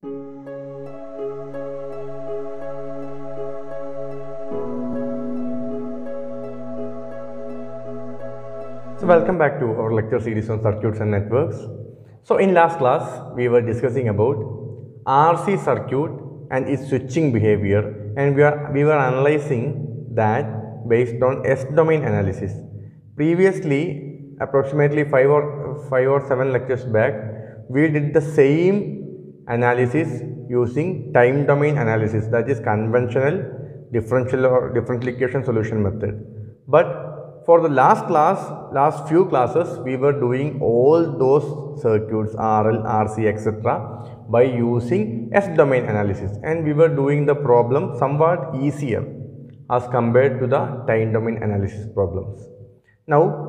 So welcome back to our lecture series on circuits and networks. So in last class we were discussing about RC circuit and its switching behavior, and we were analyzing that based on S-domain analysis. Previously, approximately 5 or 7 lectures back, we did the same analysis using time domain analysis, that is conventional differential or differential equation solution method. But for the last few classes, we were doing all those circuits RL, RC, etc. by using S-domain analysis, and we were doing the problem somewhat easier as compared to the time domain analysis problems. Now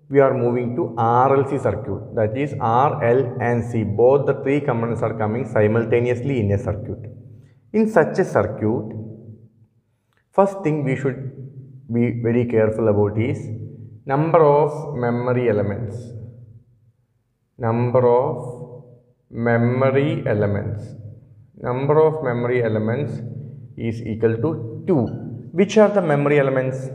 we are moving to RLC circuit, that is R, L and C, both the three components are coming simultaneously in a circuit. In such a circuit, first thing we should be very careful about is number of memory elements. Number of memory elements is equal to 2. Which are the memory elements?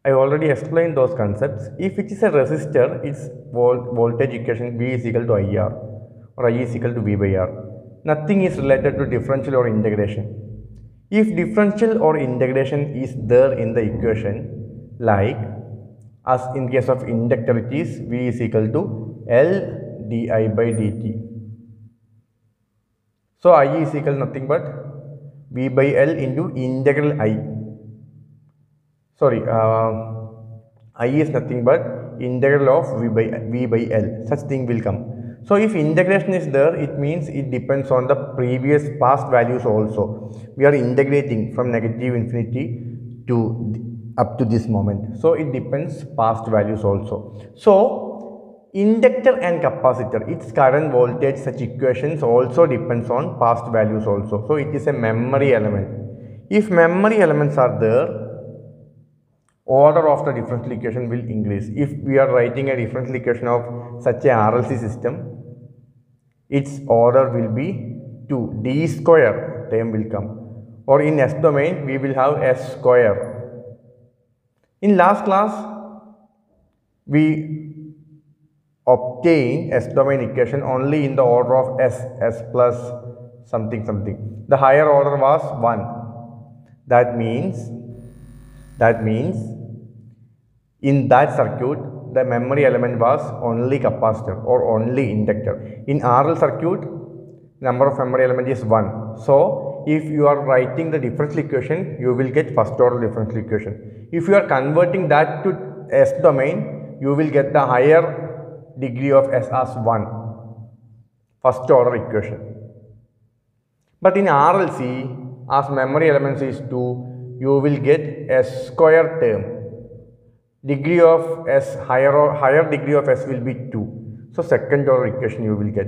I already explained those concepts. If it is a resistor, its voltage equation V is equal to IR or I is equal to V by R. Nothing is related to differential or integration. If differential or integration is there in the equation, like as in case of inductor it is V is equal to L di by dt. So I is equal to nothing but V by L into integral I. Sorry, I is nothing but integral of V by L. Such thing will come. So if integration is there, it means it depends on the previous past values also. We are integrating from negative infinity to up to this moment. So it depends past values also. So inductor and capacitor, its current voltage, such equations also depends on past values also. So it is a memory element. If memory elements are there, order of the differential equation will increase. If we are writing a differential equation of such a RLC system, its order will be 2, d square term will come, or in S domain we will have S square. In last class we obtained S domain equation only in the order of S plus something. The higher order was 1. That means in that circuit the memory element was only capacitor or only inductor. In RL circuit, number of memory element is 1. So if you are writing the differential equation, you will get first order differential equation. If you are converting that to S domain, you will get the higher degree of S as 1, first order equation. But in RLC, as memory elements is 2, you will get S square term. Degree of S, higher degree of S will be 2. So second order equation you will get.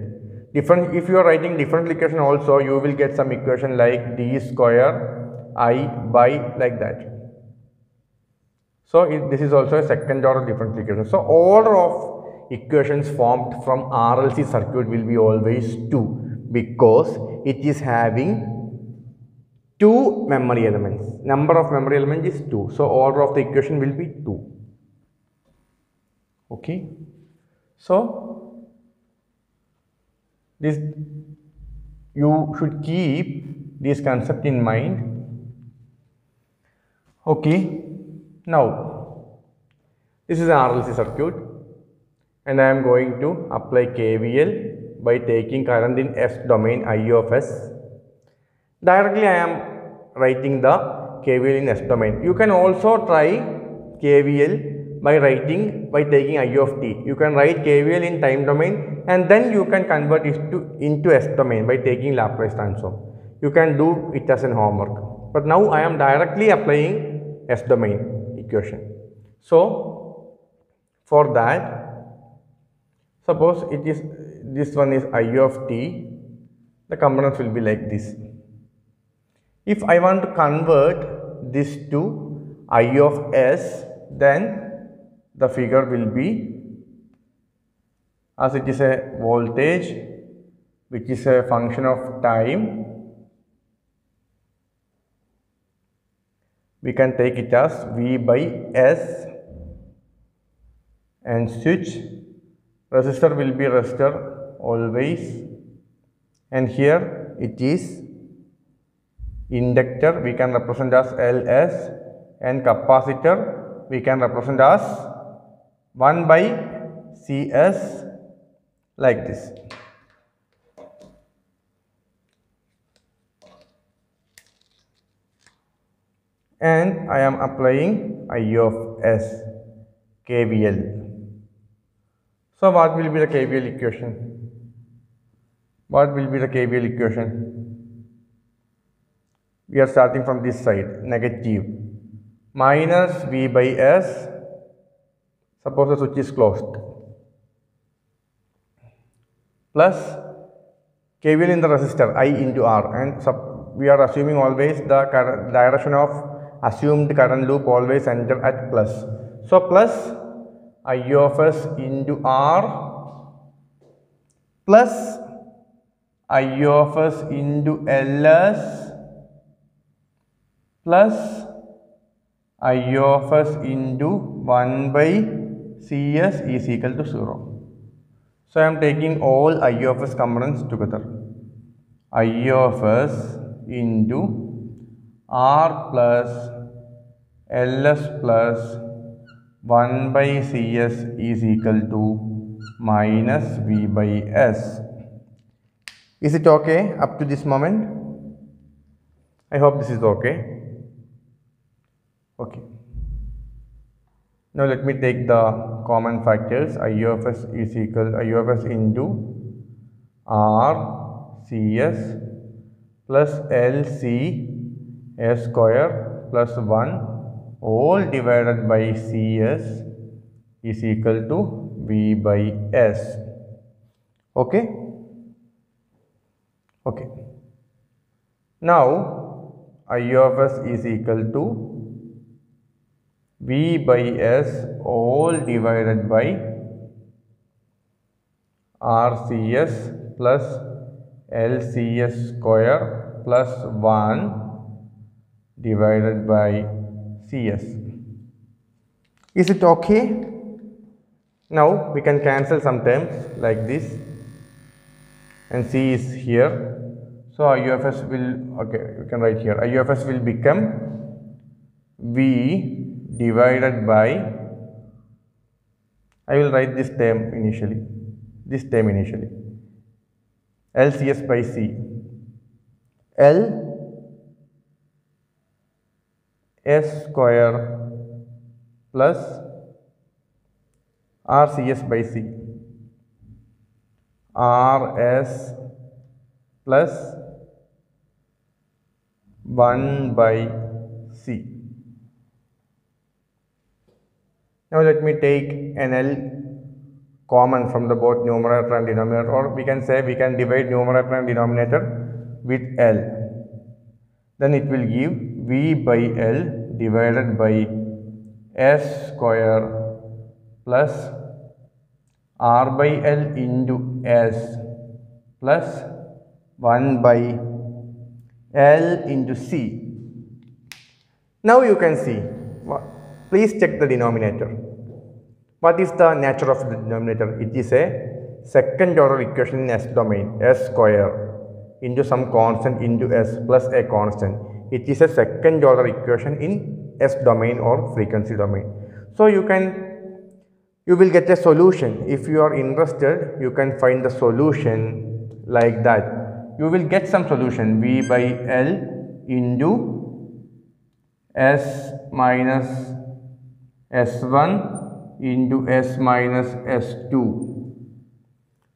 If you are writing differential equation also, you will get some equation like d square I by like that. So this is also a second order differential equation. So order of equations formed from RLC circuit will be always 2, because it is having 2 memory elements. Number of memory elements is 2. So order of the equation will be 2. Okay. So this you should keep this concept in mind. Okay. Now this is an RLC circuit, and I am going to apply KVL by taking current in S domain I of S. Directly I am writing the KVL in S domain. You can also try KVL by taking I of t. You can write KVL in time domain and then you can convert it into S domain by taking Laplace transform. You can do it as an homework. But now I am directly applying S domain equation. So for that, suppose it is this one is I of t, the components will be like this. If I want to convert this to I of S, then the figure will be, as it is a voltage which is a function of time, we can take it as V by S, and switch resistor will be resistor always, and here it is inductor we can represent as Ls, and capacitor we can represent as 1 by Cs, like this. And I am applying I of S, KVL. So what will be the KVL equation? What will be the KVL equation? We are starting from this side, negative, minus V by S, suppose the switch is closed, plus KVL in the resistor I into R, and we are assuming always the direction of assumed current loop always enter at plus. So plus I of S into R plus I of S into Ls plus I of S into 1 by Cs is equal to 0. So I am taking all I of S components together. I of S into R plus Ls plus 1 by Cs is equal to minus V by S. Is it okay up to this moment? I hope this is okay. Okay. Now let me take the common factors. I of S is equal I of S into R Cs plus LC S square plus 1 all divided by Cs is equal to V by S. Okay? Okay. Now I of S is equal to V by S all divided by RCS plus LCS square plus 1 divided by Cs. Is it okay? Now we can cancel some terms like this, and C is here. So I of S will, okay, we can write here, I of S will become V divided by, I will write this term initially, LCS by C, L S square plus RCS by C, RS plus 1 by C. Now let me take an L common from the both numerator and denominator, or we can say we can divide numerator and denominator with L. Then it will give V by L divided by S square plus R by L into S plus 1 by L into C. Now you can see, please check the denominator. What is the nature of the denominator? It is a second order equation in S domain, S square into some constant into S plus a constant. It is a second order equation in S domain or frequency domain. So you will get a solution. If you are interested, you can find the solution like that. You will get some solution, V by L into S minus S1 into S minus S2.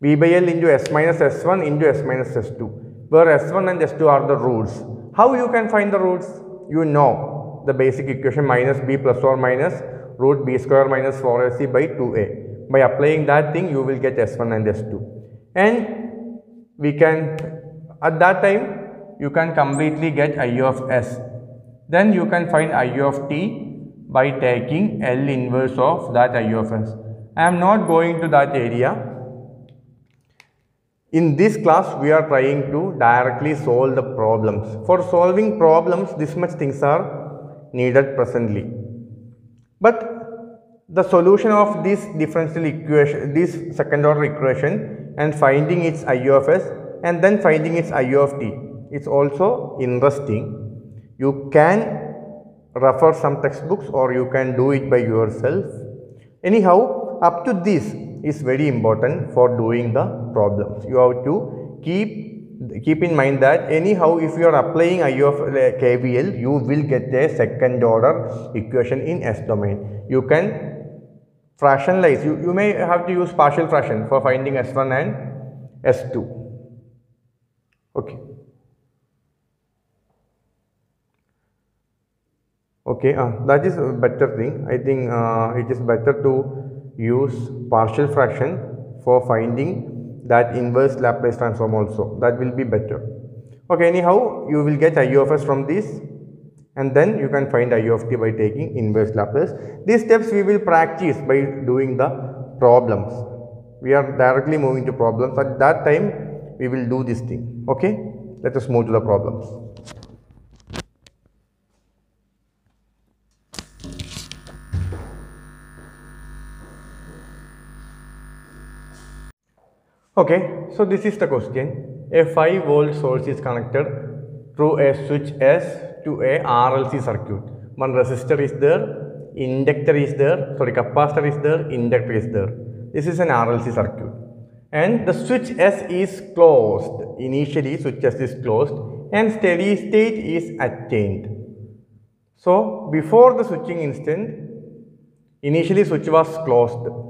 V by L into S minus S1 into S minus S2. Where S1 and S2 are the roots. How you can find the roots? You know the basic equation minus B plus or minus root B square minus 4AC by 2A. By applying that thing, you will get S1 and S2. And we can, at that time, you can completely get I of S. Then you can find I of T by taking L inverse of that I of S. I am not going to that area. In this class, we are trying to directly solve the problems. For solving problems, this much things are needed presently. But the solution of this differential equation, this second order equation, and finding its I of s and then finding its I of t, is also interesting. You can refer some textbooks or you can do it by yourself. Anyhow, up to this is very important for doing the problems. You have to keep in mind that anyhow if you are applying I of KVL, you will get a second order equation in S domain. You can fractionalize, you may have to use partial fraction for finding S1 and S2. Okay. Okay, that is a better thing. I think it is better to use partial fraction for finding that inverse Laplace transform also. That will be better. Okay, anyhow, you will get I of s from this and then you can find I of t by taking inverse Laplace. These steps we will practice by doing the problems. We are directly moving to problems. At that time, we will do this thing. Okay, let us move to the problems. Okay, so this is the question. A 5-volt source is connected through a switch S to a RLC circuit. One resistor is there, inductor is there, capacitor is there, inductor is there. This is an RLC circuit. And the switch S is closed. Initially, switch S is closed and steady state is attained. So, before the switching instant, initially switch was closed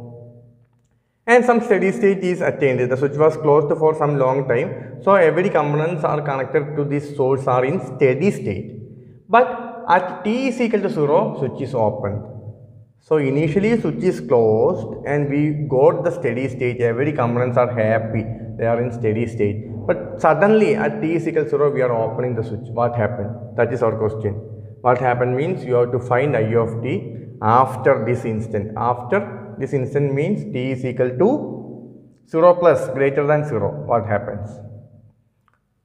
and some steady state is attained. The switch was closed for some long time. So, every components are connected to this source are in steady state. But at t is equal to 0, switch is opened. So, initially switch is closed and we got the steady state. Every components are happy. They are in steady state. But suddenly at t is equal to 0, we are opening the switch. What happened? That is our question. What happened means you have to find I of t after this instant. After this instant means t is equal to 0 plus greater than 0. What happens?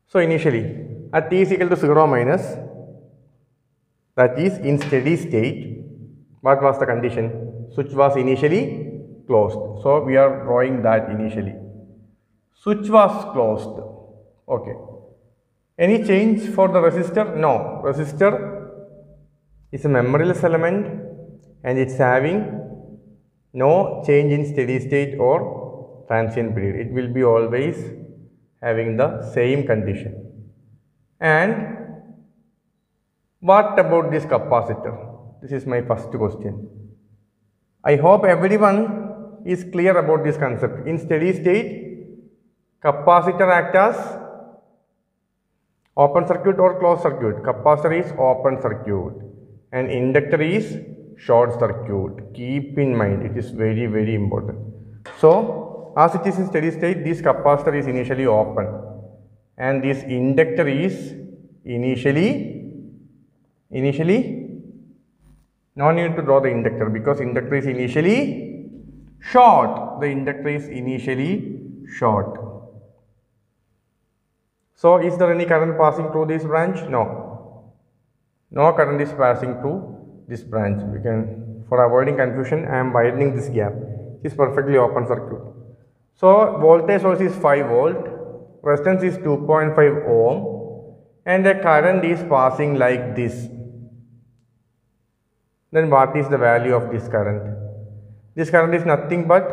So, initially at t is equal to 0 minus, that is in steady state, what was the condition? Switch was initially closed. So, we are drawing that initially. Switch was closed. Okay. Any change for the resistor? No. Resistor is a memoryless element and it is having no change in steady state or transient period. It will be always having the same condition. And what about this capacitor? This is my first question. I hope everyone is clear about this concept. In steady state, capacitor acts as open circuit or closed circuit. Capacitor is open circuit and inductor is short circuit. Keep in mind, it is very, very important. So, as it is in steady state, this capacitor is initially open and this inductor is initially no need to draw the inductor because inductor is initially short. The inductor is initially short. So, is there any current passing through this branch? No. No current is passing through this branch. We can, for avoiding confusion, I am widening this gap. It is perfectly open circuit. So, voltage source is 5 volt, resistance is 2.5 ohm and the current is passing like this. Then what is the value of this current? This current is nothing but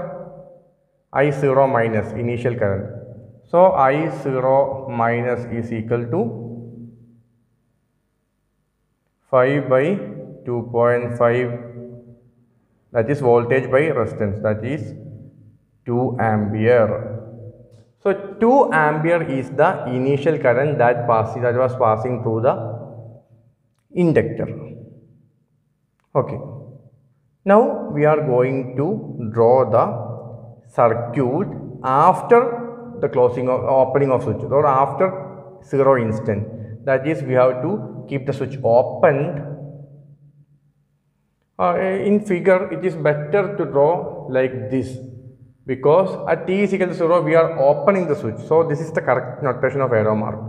I0 minus initial current. So, I0 minus is equal to 5 by 2.5, that is voltage by resistance, that is 2 ampere. So, 2 ampere is the initial current that was passing through the inductor. Okay. Now, we are going to draw the circuit after the closing of opening of switch or after 0 instant. That is, we have to keep the switch opened. In figure, it is better to draw like this because at t is equal to 0 we are opening the switch. So this is the correct notation of arrow mark.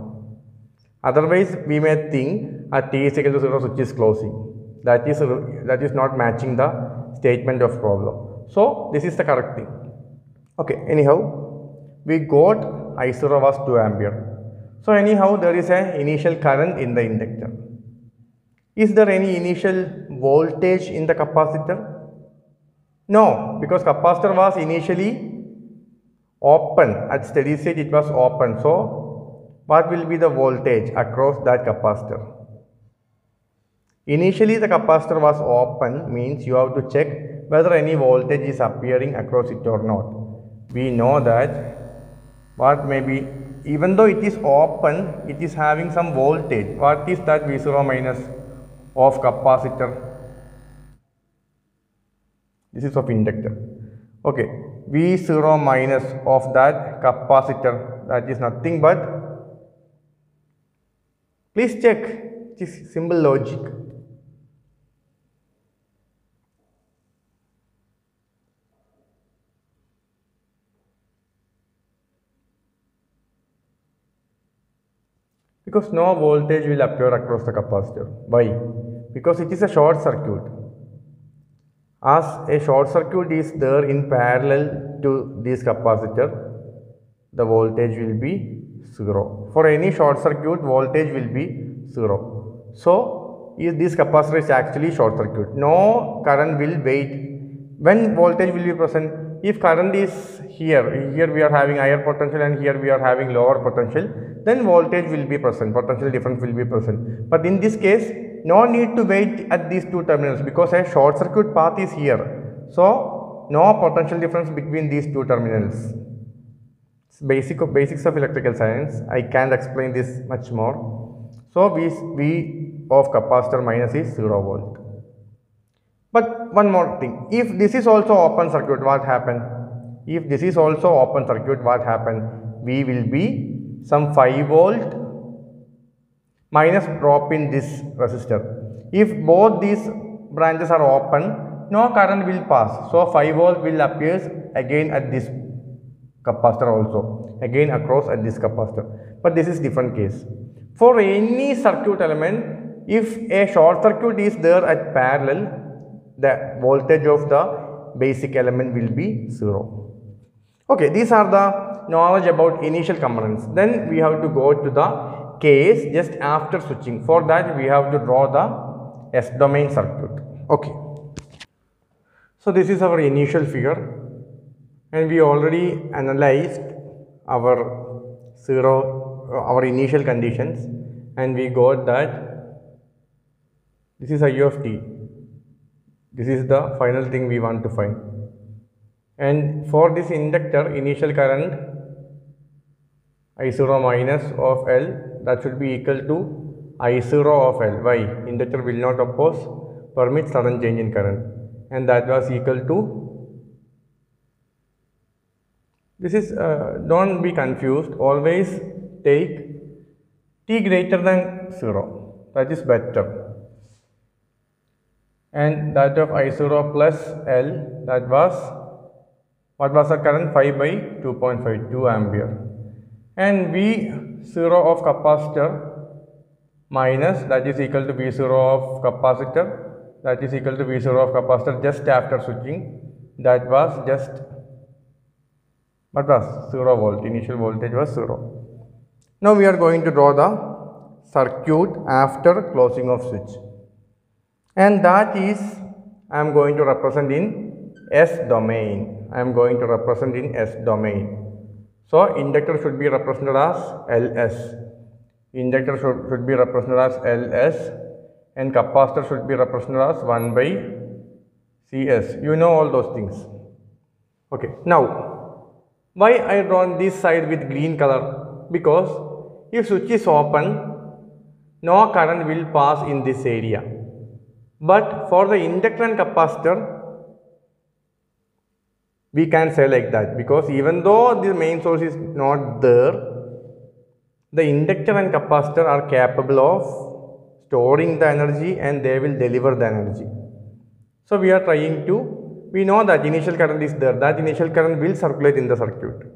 Otherwise we may think at t is equal to 0 switch is closing. That is not matching the statement of problem. So this is the correct thing. Okay, anyhow we got I0 was 2 ampere. So anyhow there is an initial current in the inductor. Is there any initial voltage in the capacitor? No, because capacitor was initially open. At steady state it was open. So what will be the voltage across that capacitor? Initially the capacitor was open, means you have to check whether any voltage is appearing across it or not. We know that what may be, even though it is open, it is having some voltage. What is that V0 minus of capacitor? This is of inductor. Okay, V0 minus of that capacitor, that is nothing but, please check, it is simple logic. Because no voltage will appear across the capacitor. Why? Because it is a short circuit. As a short circuit is there in parallel to this capacitor, the voltage will be 0. For any short circuit, voltage will be 0. So, this capacitor is actually short circuit. No current will wait. When voltage will be present? If current is here we are having higher potential and here we are having lower potential, then voltage will be present, potential difference will be present. But in this case, no need to wait at these two terminals because a short circuit path is here. So, no potential difference between these two terminals. It's basics of electrical science. I can't explain this much more. So, V of capacitor minus is 0 volt. But one more thing, if this is also open circuit, what happened? If this is also open circuit, what happened? V will be some 5 volt minus drop in this resistor. If both these branches are open, no current will pass. So 5 volt will appear again at this capacitor also, again across at this capacitor. But this is different case. For any circuit element, if a short circuit is there at parallel, the voltage of the basic element will be 0. Okay, these are the knowledge about initial components. Then we have to go to the case just after switching. For that we have to draw the S domain circuit. Okay. So this is our initial figure and we already analyzed our initial conditions and we got that this is I of t. This is the final thing we want to find. And for this inductor, initial current I0 minus of L, that should be equal to I0 of L. Why? Inductor will not oppose, permit sudden change in current. And that was equal to, this is, don't be confused, always take t greater than 0, that is better. And that of I0 plus L, that was, what was the current? 5 by 2.52 ampere. And V0 of capacitor minus, that is equal to V0 of capacitor, that is equal to V0 of capacitor just after switching, that was just, what was? 0 volt, initial voltage was 0. Now we are going to draw the circuit after closing of switch. And that is, I am going to represent in S domain. I am going to represent in S domain. So, inductor should be represented as Ls. Inductor should be represented as Ls and capacitor should be represented as 1 by Cs. You know all those things. Okay. Now, why I drawn this side with green color? Because if switch is open, no current will pass in this area. But for the inductor and capacitor, we can say like that, because even though the main source is not there, the inductor and capacitor are capable of storing the energy and they will deliver the energy. So we are trying to we know that initial current is there, that initial current will circulate in the circuit.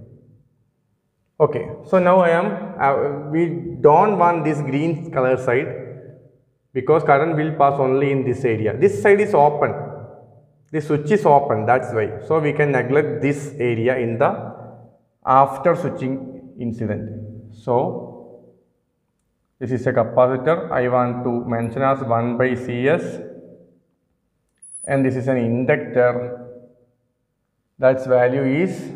Okay, so now we don't want this green color side because current will pass only in this area. This side is open, this switch is open, that's why. So we can neglect this area in the after switching incident. So this is a capacitor, I want to mention as 1 by Cs, and this is an inductor, that's value is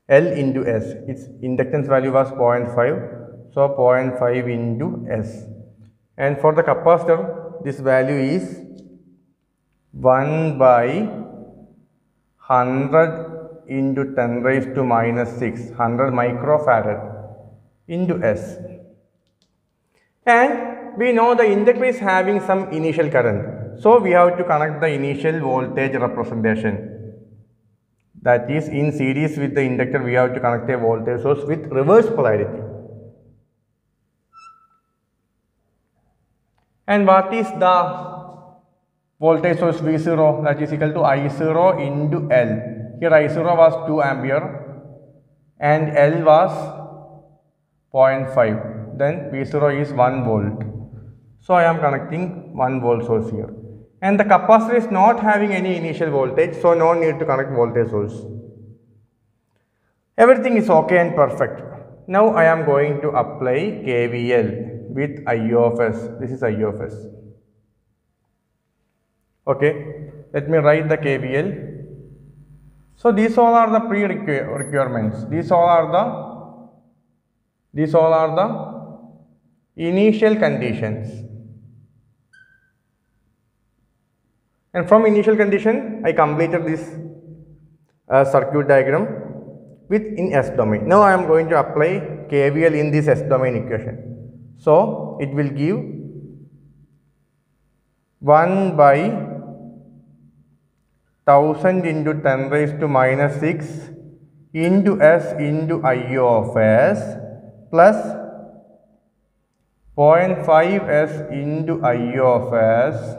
L into S. Its inductance value was 0.5, so 0.5 into S. And for the capacitor, this value is 1 by 100 into 10 raised to minus 6, 100 microfarad into S. And we know the inductor is having some initial current. So we have to connect the initial voltage representation. That is, in series with the inductor, we have to connect a voltage source with reverse polarity. And what is the voltage source V0? That is equal to I0 into L. Here I0 was 2 ampere and L was 0.5. Then V0 is 1 volt. So I am connecting 1 volt source here. And the capacitor is not having any initial voltage, so no need to connect voltage source. Everything is okay and perfect. Now I am going to apply KVL with I of S. This is I of S. Okay, let me write the KVL. So these all are the pre-requirements. These all are the initial conditions. And from initial condition, I completed this circuit diagram in S domain. Now I am going to apply KVL in this S domain equation. So it will give 1 by 1000 into 10 raised to minus 6 into S into I of S plus 0.5 S into I of S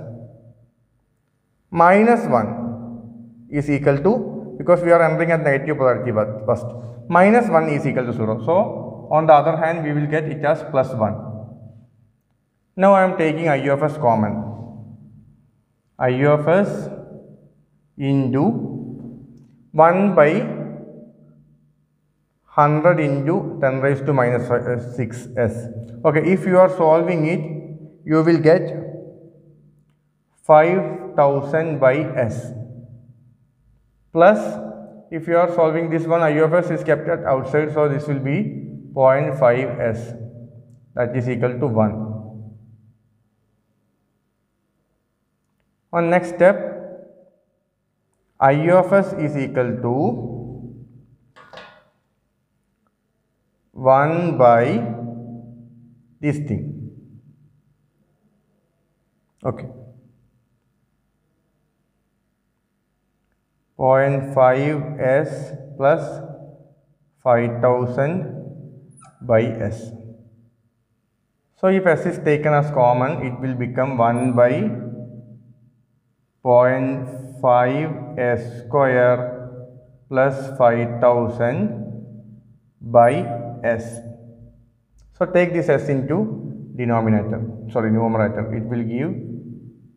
minus 1 is equal to, because we are entering at negative polarity first, minus 1 is equal to 0. So on the other hand, we will get it as plus 1. Now I am taking I of S common. I of S into 1 by 100 into 10 raised to minus 6s. Okay, if you are solving it, you will get 5000 by S. Plus, if you are solving this one, I of S is kept at outside, so this will be 0.5 S. That is equal to 1. On next step, I of S is equal to 1 by this thing. Okay. 0.5 S plus 5000 by S. So if S is taken as common, it will become 1 by 0.5 S square plus 5000 by S. So take this S into numerator. It will give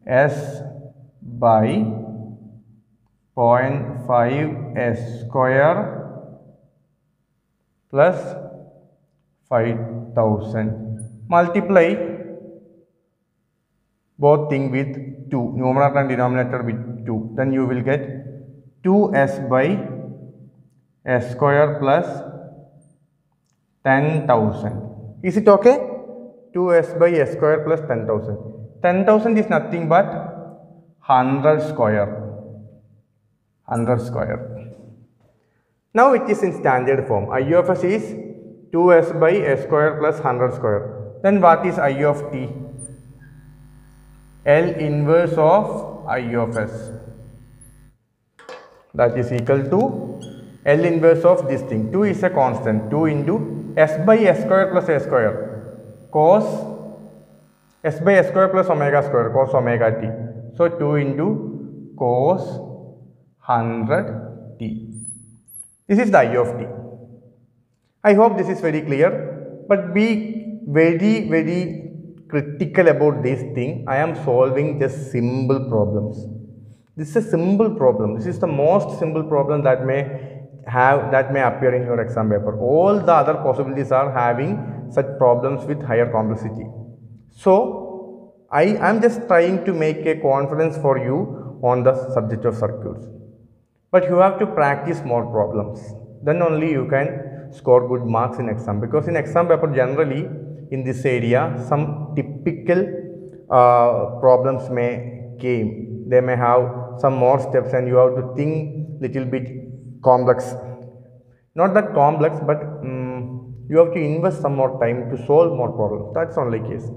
S by 0.5 S square plus 5000. Multiply both things with 2, numerator and denominator with 2. Then you will get 2S by S square plus 10,000. Is it okay? 2S by S square plus 10,000. 10,000 is nothing but 100 square. 100 square. Now it is in standard form. I of S is 2S by S square plus 100 square. Then what is I of T? L inverse of I of S. That is equal to L inverse of this thing. 2 is a constant. 2 into S by S square plus A square. Cos S by S square plus omega square. Cos omega T. So 2 into cos 100t. This is the I of t. I hope this is very clear, but be very critical about this thing. I am solving just simple problems. This is a simple problem. This is the most simple problem that may appear in your exam paper. All the other possibilities are having such problems with higher complexity. So I am just trying to make a confidence for you on the subject of circuits. But you have to practice more problems. Then only you can score good marks in exam, because in exam paper generally in this area some typical problems may came. They may have some more steps and you have to think little bit complex. Not that complex, but you have to invest some more time to solve more problems. That's only case.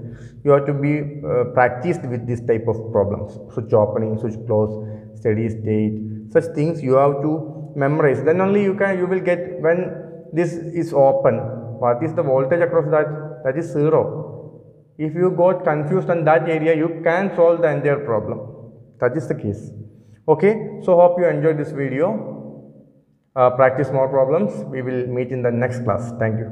You have to be practiced with this type of problems. Switch opening, switch close, steady state, such things you have to memorize. Then only you will get, when this is open, what is the voltage across that? That is 0. If you got confused on that area, you can solve the entire problem. That is the case. Okay, so hope you enjoyed this video. Practice more problems. We will meet in the next class. Thank you.